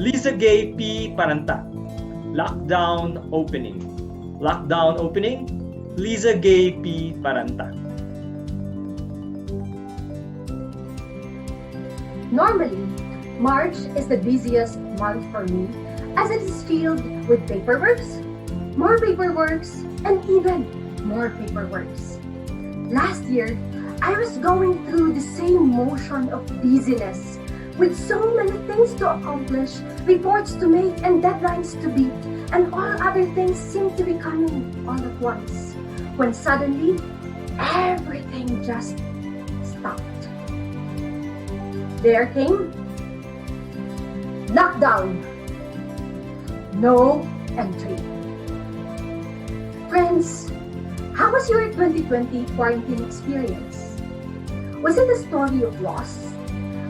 Liza Gay P. Paranta. Lockdown opening. Lockdown opening. Liza Gay P. Paranta. Normally, March is the busiest month for me as it is filled with paperworks, more paperworks, and even more paperworks. Last year, I was going through the same motion of busyness with so many things to accomplish, reports to make, and deadlines to beat, and all other things seemed to be coming all at once, when suddenly, everything just stopped. There came lockdown. No entry. Friends, how was your 2020 quarantine experience? Was it a story of loss,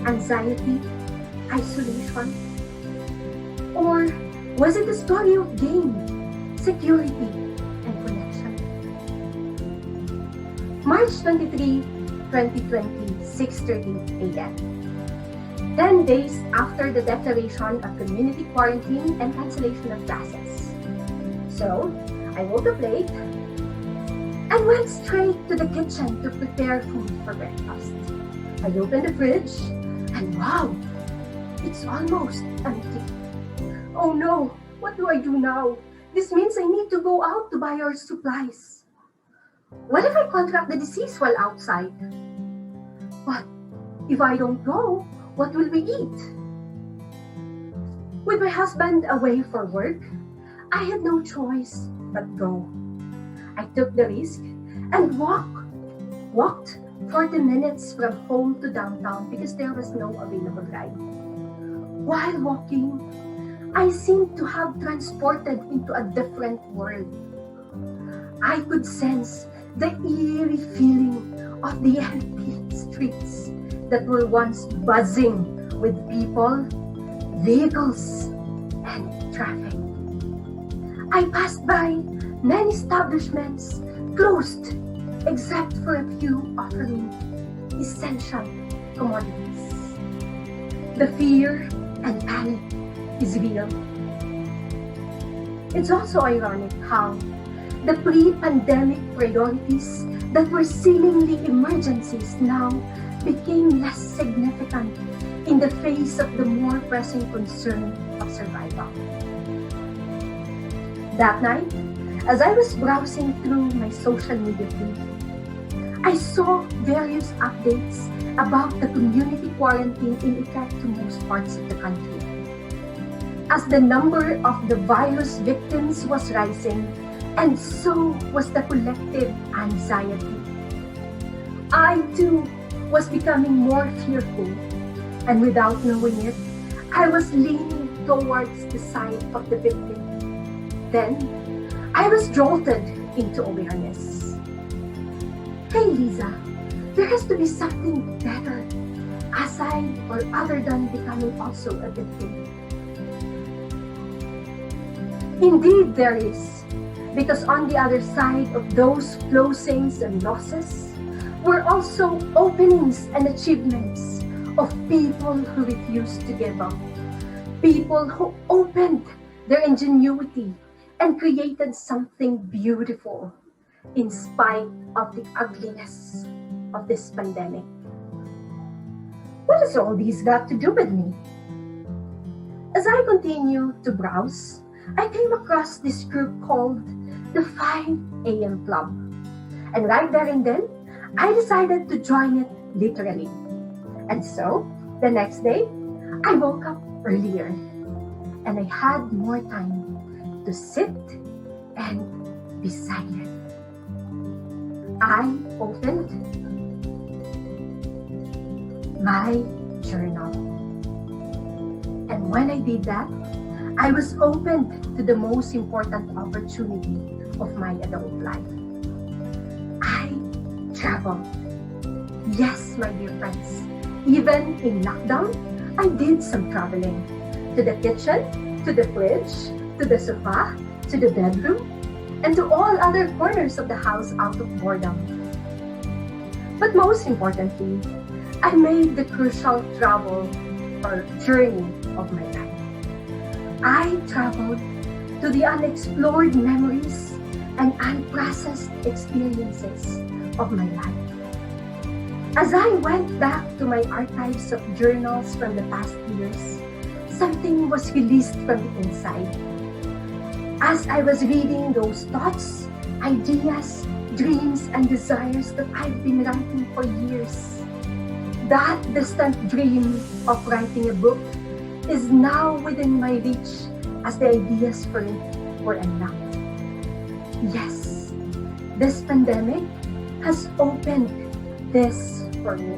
anxiety, isolation? Or was it a story of gain, security, and connection? March 23, 2020, 6:30 a.m. 10 days after the declaration of community quarantine and cancellation of classes. So, I woke up late and went straight to the kitchen to prepare food for breakfast. I opened the fridge and wow, it's almost empty. Oh no, what do I do now? This means I need to go out to buy our supplies. What if I contract the disease while outside? What if I don't go? What will we eat? With my husband away for work, I had no choice but go. I took the risk and walked 40 minutes from home to downtown because there was no available ride. While walking, I seemed to have transported into a different world. I could sense the eerie feeling of the empty streets that were once buzzing with people, vehicles, and traffic. I passed by many establishments closed except for a few offering essential commodities. The fear and panic is real. It's also ironic how the pre-pandemic priorities that were seemingly emergencies now became less significant in the face of the more pressing concern of survival. That night, as I was browsing through my social media feed, I saw various updates about the community quarantine in effect to most parts of the country. As the number of the virus victims was rising, and so was the collective anxiety. I too was becoming more fearful, and without knowing it, I was leaning towards the side of the victim. Then, I was jolted into awareness. Hey Liza, there has to be something better, aside or other than becoming also a victim. Indeed there is, because on the other side of those closings and losses were also openings and achievements of people who refused to give up, people who opened their ingenuity and created something beautiful in spite of the ugliness of this pandemic. What has all these got to do with me? As I continue to browse, I came across this group called the 5 a.m. Club. And right there and then, I decided to join it literally. And so, the next day, I woke up earlier and I had more time to sit and be silent. I opened my journal. And when I did that, I was opened to the most important opportunity of my adult life. I traveled. Yes, my dear friends, even in lockdown, I did some traveling. To the kitchen, to the fridge, to the sofa, to the bedroom, and to all other corners of the house out of boredom. But most importantly, I made the crucial travel or journey of my life. I traveled to the unexplored memories and unprocessed experiences of my life. As I went back to my archives of journals from the past years, something was released from the inside. As I was reading those thoughts, ideas, dreams, and desires that I've been writing for years, that distant dream of writing a book is now within my reach as the ideas for it were unlocked. Yes, this pandemic has opened this for me.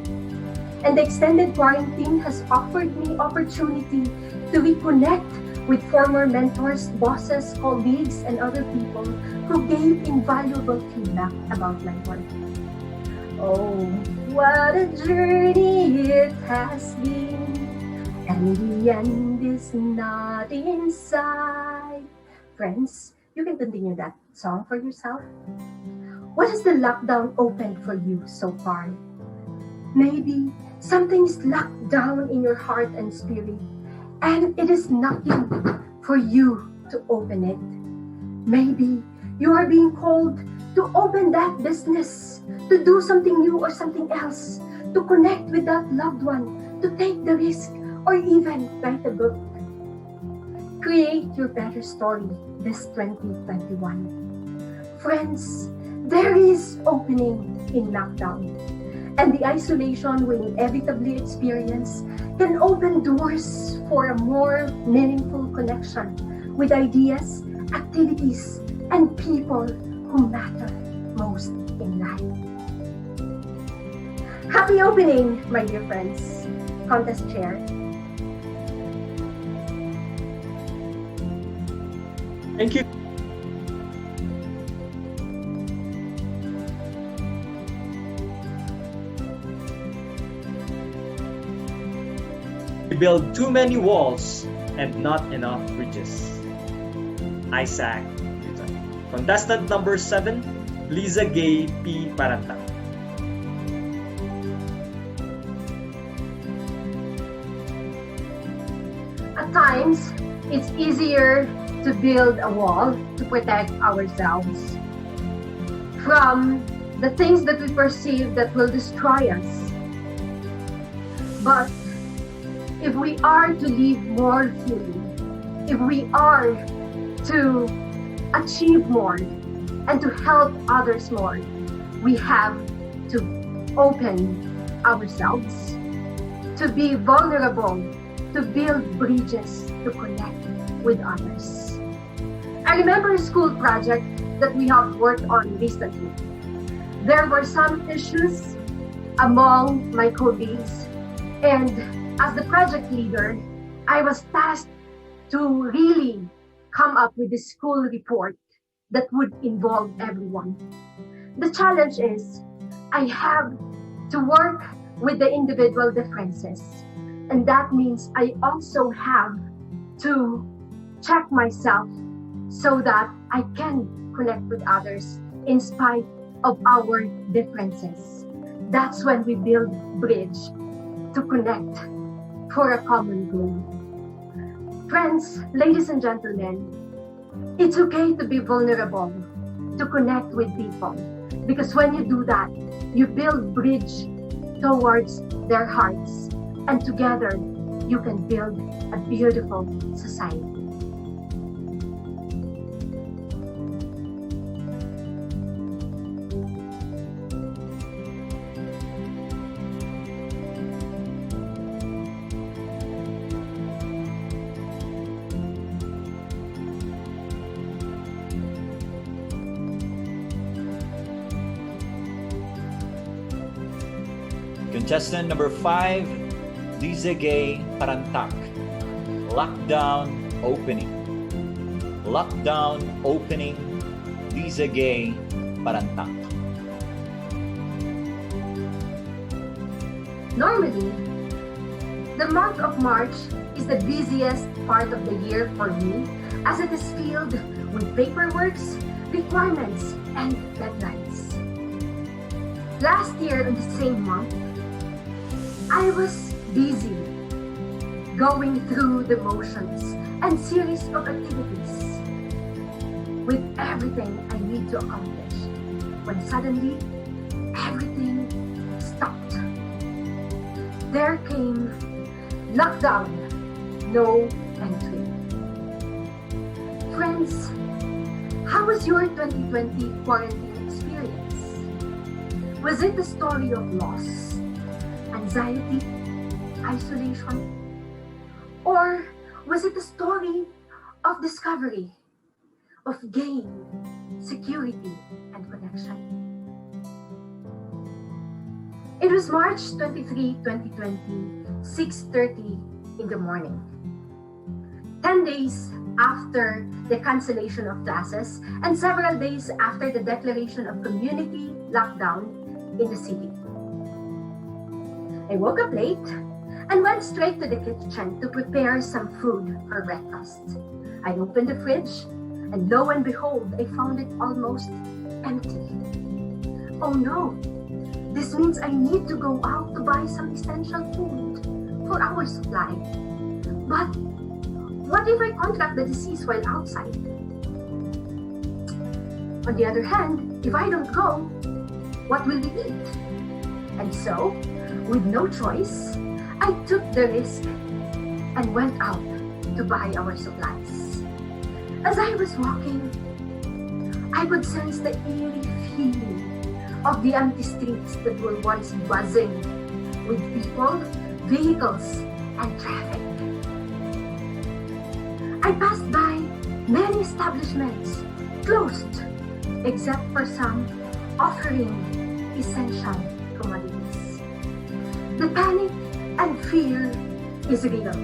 And the extended quarantine has offered me opportunity to reconnect with former mentors, bosses, colleagues, and other people who gave invaluable feedback about my work. Oh, what a journey it has been, and the end is not in sight. Friends, you can continue that song for yourself. What has the lockdown opened for you so far? Maybe something's locked down in your heart and spirit, and it is knocking for you to open it. Maybe you are being called to open that business, to do something new or something else, to connect with that loved one, to take the risk, or even write a book. Create your better story this 2021. Friends, there is opening in lockdown, and the isolation we inevitably experience can open doors for a more meaningful connection with ideas, activities, and people who matter most in life. Happy opening, my dear friends. Contest chair. Thank you. We build too many walls and not enough bridges. Isaac Newton. Contestant number 7, Liza Gay P. Paranta. At times, it's easier to build a wall to protect ourselves from the things that we perceive that will destroy us. But if we are to live more fully, if we are to achieve more and to help others more, we have to open ourselves, to be vulnerable, to build bridges to connect with others. I remember a school project that we have worked on recently. There were some issues among my colleagues, and as the project leader, I was tasked to really come up with a school report that would involve everyone. The challenge is I have to work with the individual differences, and that means I also have to check myself so that I can connect with others in spite of our differences. That's when we build bridge to connect for a common goal. Friends, ladies and gentlemen, it's okay to be vulnerable, to connect with people, because when you do that, you build bridge towards their hearts, and together you can build a beautiful society. Contestant number 5, Liza Gay Parantak. Lockdown opening. Lockdown opening, Liza Gay Parantak. Normally, the month of March is the busiest part of the year for me, as it is filled with paperworks, requirements, and deadlines. Last year in the same month, I was busy going through the motions and series of activities with everything I need to accomplish, when suddenly everything stopped. There came lockdown, no entry. Friends, how was your 2020 quarantine experience? Was it a story of loss, anxiety, isolation? Or was it a story of discovery, of gain, security, and connection? It was March 23, 2020, 6:30 in the morning. 10 days after the cancellation of classes and several days after the declaration of community lockdown in the city. I woke up late and went straight to the kitchen to prepare some food for breakfast. I opened the fridge and lo and behold, I found it almost empty. Oh no, this means I need to go out to buy some essential food for our supply. But what if I contract the disease while outside? On the other hand, if I don't go, what will we eat? And so, with no choice, I took the risk and went out to buy our supplies. As I was walking, I could sense the eerie feeling of the empty streets that were once buzzing with people, vehicles, and traffic. I passed by many establishments closed, except for some offering essential commodities. The panic and fear is real.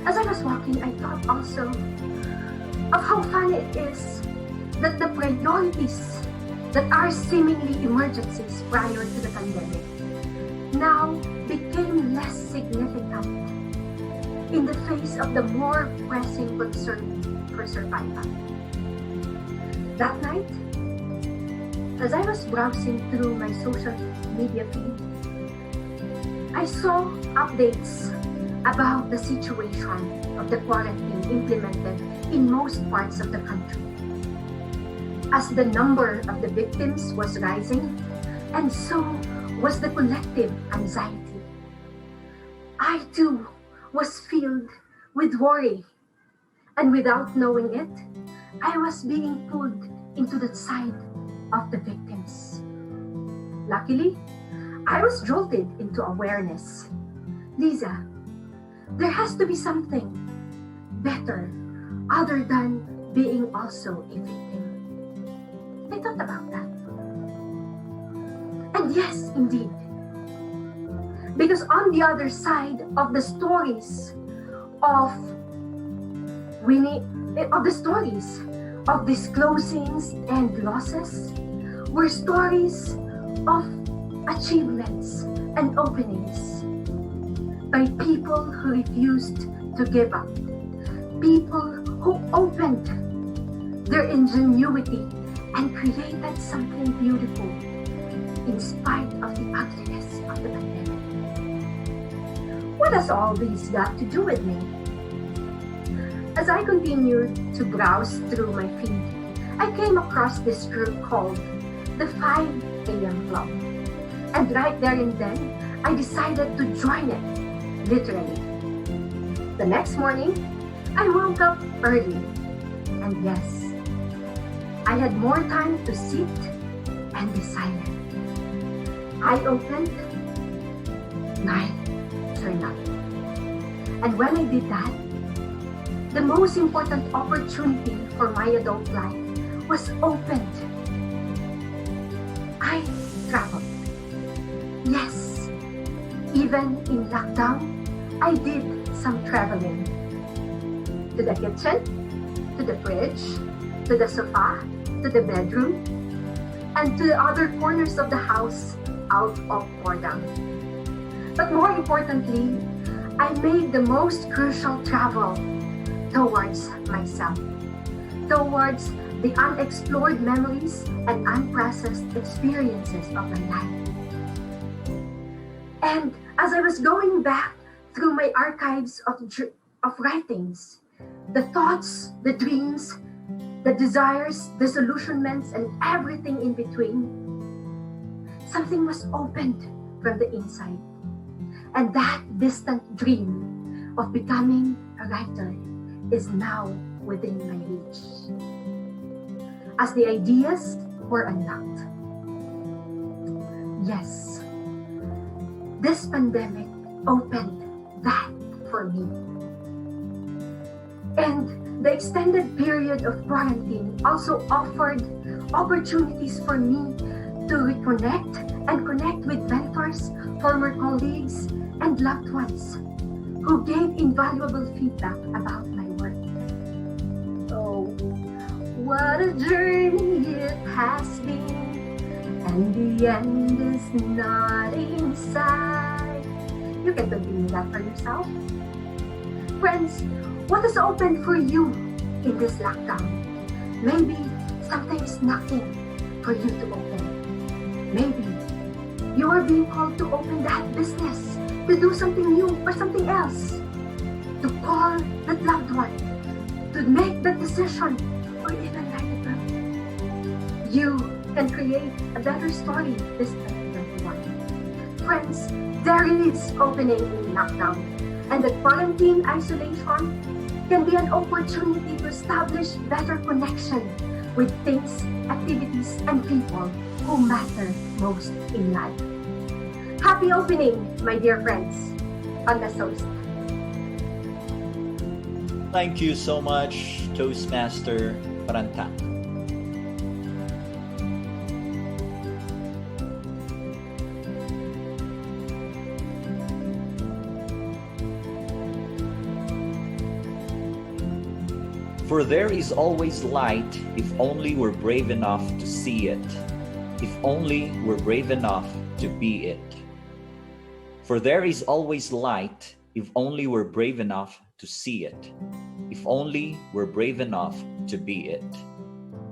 As I was walking, I thought also of how funny it is that the priorities that are seemingly emergencies prior to the pandemic now became less significant in the face of the more pressing concern for survival. That night, as I was browsing through my social media feed, I saw updates about the situation of the quarantine implemented in most parts of the country. As the number of the victims was rising, and so was the collective anxiety. I too was filled with worry, and without knowing it, I was being pulled into the side of the victims. Luckily, I was jolted into awareness. Liza, there has to be something better other than being also a victim. I thought about that. And yes, indeed. Because on the other side of the stories of disclosings and losses were stories of achievements and openings by people who refused to give up, people who opened their ingenuity and created something beautiful in spite of the ugliness of the pandemic. What has all this got to do with me? As I continued to browse through my feed, I came across this group called the 5 a.m. Club. And right there and then, I decided to join it, literally. The next morning, I woke up early. And yes, I had more time to sit and be silent. I opened, night turned up. And when I did that, the most important opportunity for my adult life was opened. I traveled. Yes, even in lockdown, I did some traveling. To the kitchen, to the fridge, to the sofa, to the bedroom, and to the other corners of the house out of boredom. But more importantly, I made the most crucial travel towards myself, towards the unexplored memories and unprocessed experiences of my life. And as I was going back through my archives of writings, the thoughts, the dreams, the desires, disillusionments, and everything in between, something was opened from the inside. And that distant dream of becoming a writer is now within my reach. As the ideas were unlocked. Yes, this pandemic opened that for me. And the extended period of quarantine also offered opportunities for me to reconnect and connect with mentors, former colleagues, and loved ones who gave invaluable feedback about my work. Oh, what a journey it has been, and the end is not in sight. You can continue that for yourself. Friends, what is open for you in this lockdown? Maybe something is knocking for you to open. Maybe you are being called to open that business, to do something new or something else, to call that loved one, to make that decision, or even write a book. You can create a better story this 2021. Friends, there is opening in lockdown, and the quarantine isolation can be an opportunity to establish better connection with things, activities, and people who matter most in life. Happy opening, my dear friends, on the Toast. Thank you so much, Toastmaster Parantak. For there is always light if only we're brave enough to see it, if only we're brave enough to be it. For there is always light if only we're brave enough to see it, if only we're brave enough to be it.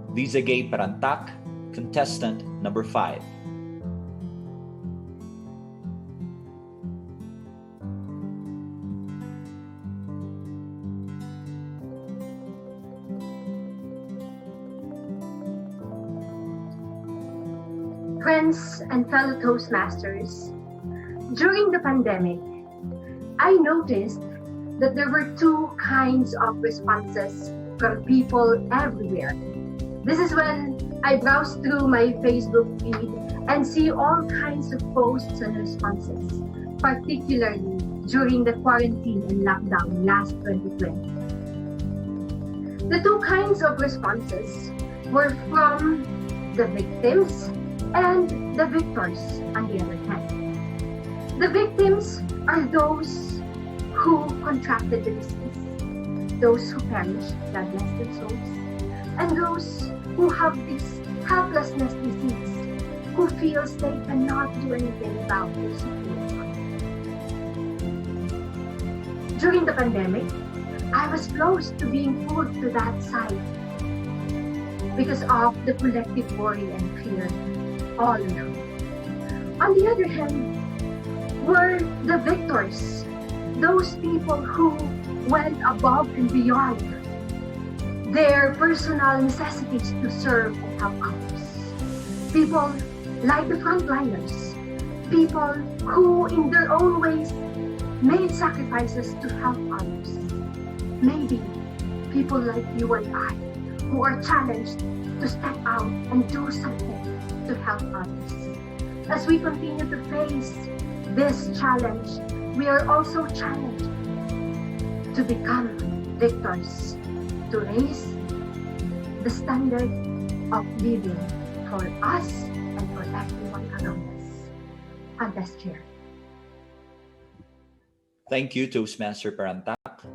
Liza Parantak, contestant number 5. Friends and fellow Toastmasters, during the pandemic, I noticed that there were two kinds of responses from people everywhere. This is when I browse through my Facebook feed and see all kinds of posts and responses, particularly during the quarantine and lockdown last 2020. The two kinds of responses were from the victims and the victors on the other hand. The victims are those who contracted the disease, those who perished, God bless their souls, and those who have this helplessness disease, who feels they cannot do anything about their situation. During the pandemic, I was close to being pulled to that side because of the collective worry and fear all around. On the other hand, were the victors, those people who went above and beyond their personal necessities to serve and help others. People like the frontliners, people who in their own ways made sacrifices to help others. Maybe people like you and I who are challenged to step out and do something to help others. As we continue to face this challenge, we are also challenged to become victors, to raise the standard of living for us and for everyone around us. Contest chair. Thank you, Toastmaster Parantak.